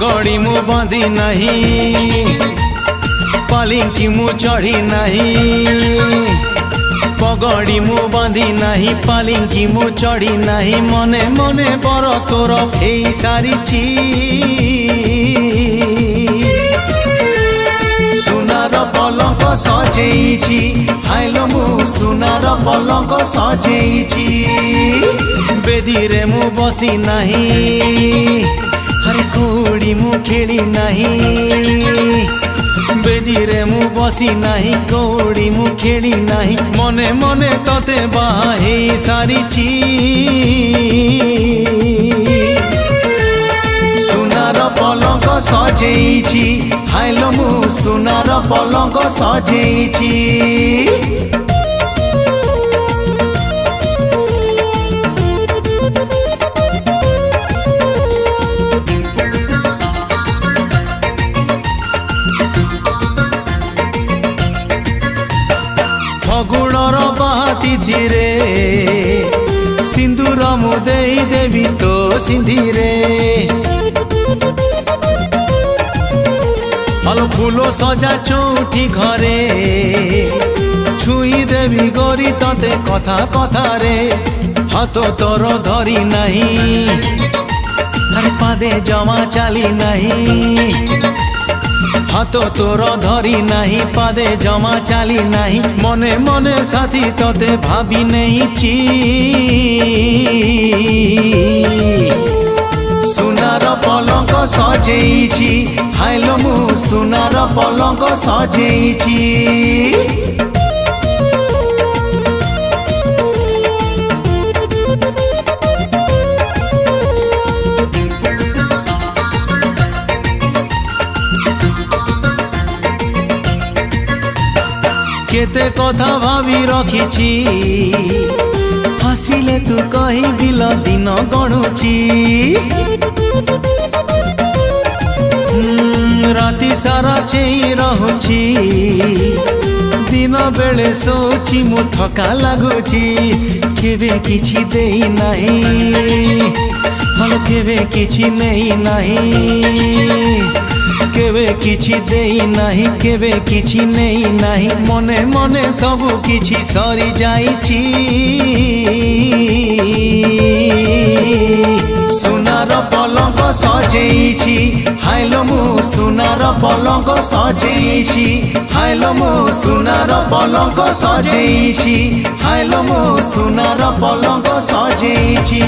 पगड़ी मु बांधी नहीं पालिंकी मु चढ़ी नहीं पगड़ी मु बांधी नहीं पालिंकी मु चढ़ी नहीं मने मने बर तोर फेई सारिची सुनार पलंक सजेइछि हाइलो मु सुनार पलंक सजेइछि बेदी रे मु बसी नहीं हरे कोड़ी मु खेली नहीं बेदी रे मु बसी नहीं कोड़ी मु खेली नहीं मने मने तते बाहा हे सारिची सुनार पलंक सजेइछि हाइलो मु सुनार पलंक सजेइछि फगुणर बाती धीरे सिंदूर मु देई देवी तो सिंधीरे हलो फूलो सजा चौठी घरे छुई देवी गोरी तते कथा कथा रे हाथ तोर धरी नहीं अरे पादे जमा चली नहीं हाथ तोर धरी नहीं पादे जमा चली नहीं मने मने साथी तते भाभी नहीं ची सुनार पलंक सजेइछि हाइलो मु सुनार पलंक सजेइछि केते कथा भावी रखिछि हसिले तू कही बिल दिन गणुची राति सारा चेई रहुची दिन बेले सोची मु थका लगुची केबे किछि देई नहीं हलो केबे किछि नहीं नहीं केबे किछि देई नहीं केबे किछि नहीं नहीं मने मने सबु किछि सरी जाइछि सुनार पलंक सजेइछि हाइलो मु सुनार पलंक सजेइछि हाइलो मु सुनार पलंक सजेइछि हाइलो मु सुनार पलंक सजेइछि।